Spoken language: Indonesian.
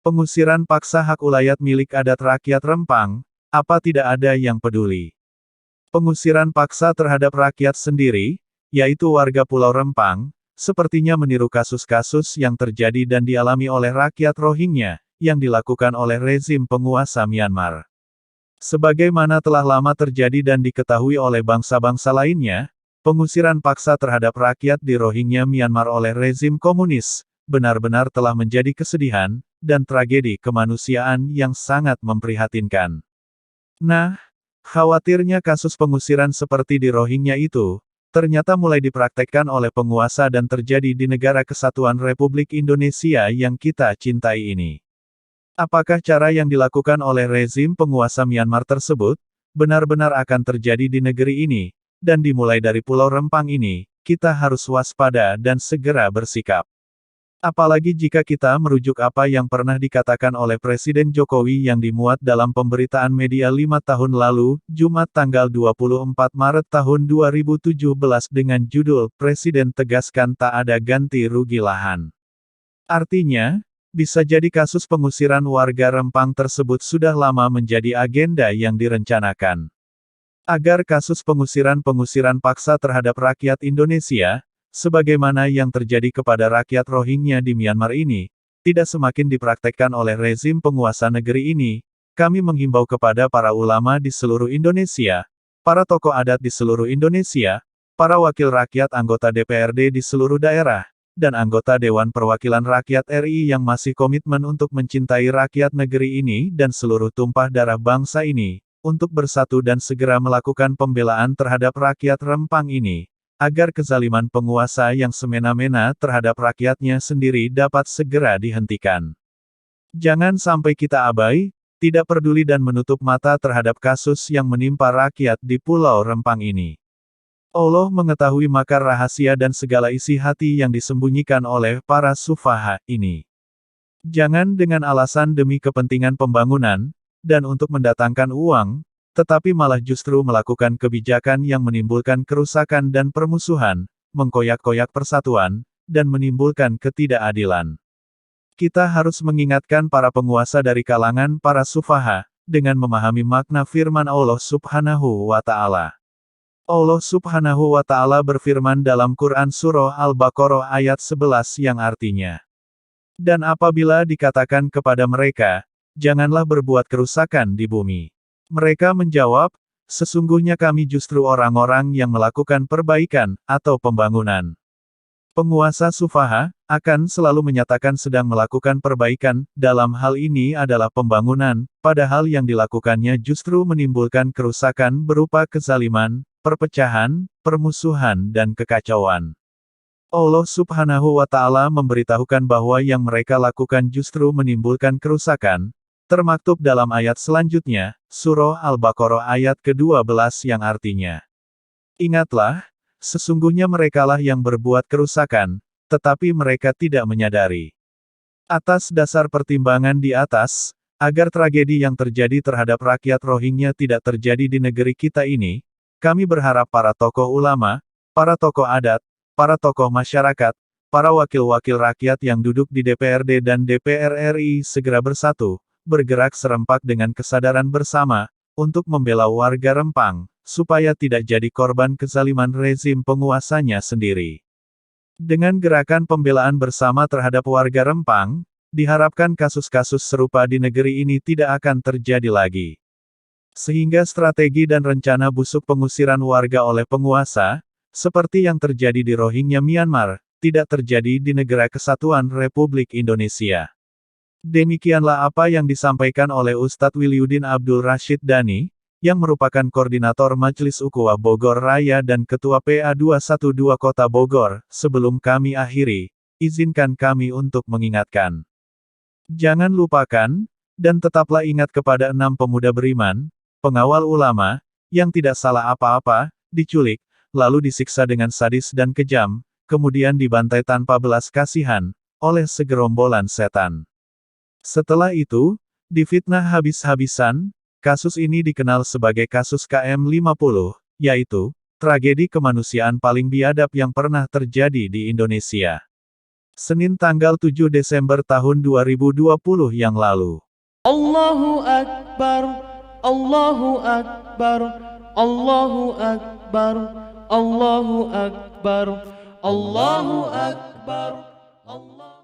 Pengusiran paksa hak ulayat milik adat rakyat Rempang, apa tidak ada yang peduli? Pengusiran paksa terhadap rakyat sendiri, yaitu warga Pulau Rempang, sepertinya meniru kasus-kasus yang terjadi dan dialami oleh rakyat Rohingya, yang dilakukan oleh rezim penguasa Myanmar. Sebagaimana telah lama terjadi dan diketahui oleh bangsa-bangsa lainnya, pengusiran paksa terhadap rakyat di Rohingya Myanmar oleh rezim komunis, benar-benar telah menjadi kesedihan, dan tragedi kemanusiaan yang sangat memprihatinkan. Nah, khawatirnya kasus pengusiran seperti di Rohingya itu, ternyata mulai dipraktekkan oleh penguasa dan terjadi di Negara Kesatuan Republik Indonesia yang kita cintai ini. Apakah cara yang dilakukan oleh rezim penguasa Myanmar tersebut, benar-benar akan terjadi di negeri ini, dan dimulai dari Pulau Rempang ini, kita harus waspada dan segera bersikap. Apalagi jika kita merujuk apa yang pernah dikatakan oleh Presiden Jokowi yang dimuat dalam pemberitaan media 5 tahun lalu, Jumat tanggal 24 Maret tahun 2017 dengan judul, Presiden tegaskan tak ada ganti rugi lahan. Artinya, bisa jadi kasus pengusiran warga Rempang tersebut sudah lama menjadi agenda yang direncanakan. Agar kasus pengusiran paksa terhadap rakyat Indonesia, sebagaimana yang terjadi kepada rakyat Rohingya di Myanmar ini, tidak semakin dipraktekkan oleh rezim penguasa negeri ini, kami menghimbau kepada para ulama di seluruh Indonesia, para tokoh adat di seluruh Indonesia, para wakil rakyat anggota DPRD di seluruh daerah, dan anggota Dewan Perwakilan Rakyat RI yang masih komitmen untuk mencintai rakyat negeri ini dan seluruh tumpah darah bangsa ini, untuk bersatu dan segera melakukan pembelaan terhadap rakyat Rempang ini, agar kezaliman penguasa yang semena-mena terhadap rakyatnya sendiri dapat segera dihentikan. Jangan sampai kita abai, tidak peduli dan menutup mata terhadap kasus yang menimpa rakyat di Pulau Rempang ini. Allah mengetahui makar rahasia dan segala isi hati yang disembunyikan oleh para sufaha ini. Jangan dengan alasan demi kepentingan pembangunan, dan untuk mendatangkan uang, tetapi malah justru melakukan kebijakan yang menimbulkan kerusakan dan permusuhan, mengkoyak-koyak persatuan, dan menimbulkan ketidakadilan. Kita harus mengingatkan para penguasa dari kalangan para sufaha, dengan memahami makna firman Allah Subhanahu wa Ta'ala. Allah Subhanahu wa Ta'ala berfirman dalam Quran Surah Al-Baqarah ayat 11 yang artinya, dan apabila dikatakan kepada mereka, janganlah berbuat kerusakan di bumi. Mereka menjawab, sesungguhnya kami justru orang-orang yang melakukan perbaikan, atau pembangunan. Penguasa sufaha, akan selalu menyatakan sedang melakukan perbaikan, dalam hal ini adalah pembangunan, padahal yang dilakukannya justru menimbulkan kerusakan berupa kezaliman, perpecahan, permusuhan dan kekacauan. Allah Subhanahu wa Ta'ala memberitahukan bahwa yang mereka lakukan justru menimbulkan kerusakan, termaktub dalam ayat selanjutnya, Surah Al-Baqarah ayat ke-12 yang artinya, ingatlah, sesungguhnya merekalah yang berbuat kerusakan, tetapi mereka tidak menyadari. Atas dasar pertimbangan di atas, agar tragedi yang terjadi terhadap rakyat Rohingya tidak terjadi di negeri kita ini, kami berharap para tokoh ulama, para tokoh adat, para tokoh masyarakat, para wakil-wakil rakyat yang duduk di DPRD dan DPR RI segera bersatu, bergerak serempak dengan kesadaran bersama, untuk membela warga Rempang, supaya tidak jadi korban kezaliman rezim penguasanya sendiri. Dengan gerakan pembelaan bersama terhadap warga Rempang, diharapkan kasus-kasus serupa di negeri ini tidak akan terjadi lagi. Sehingga strategi dan rencana busuk pengusiran warga oleh penguasa, seperti yang terjadi di Rohingya Myanmar, tidak terjadi di Negara Kesatuan Republik Indonesia. Demikianlah apa yang disampaikan oleh Ustadz Wiliudin Abdul Rashid Dhani, yang merupakan Koordinator Majelis Ukhuwah Bogor Raya dan Ketua PA 212 Kota Bogor. Sebelum kami akhiri, izinkan kami untuk mengingatkan. Jangan lupakan, dan tetaplah ingat kepada 6 pemuda beriman, pengawal ulama, yang tidak salah apa-apa, diculik, lalu disiksa dengan sadis dan kejam, kemudian dibantai tanpa belas kasihan, oleh segerombolan setan. Setelah itu, difitnah habis-habisan, kasus ini dikenal sebagai kasus KM50, yaitu, tragedi kemanusiaan paling biadab yang pernah terjadi di Indonesia. Senin tanggal 7 Desember tahun 2020 yang lalu. Allahu Akbar, Allahu Akbar, Allahu Akbar, Allahu Akbar, Allahu Akbar, Allah.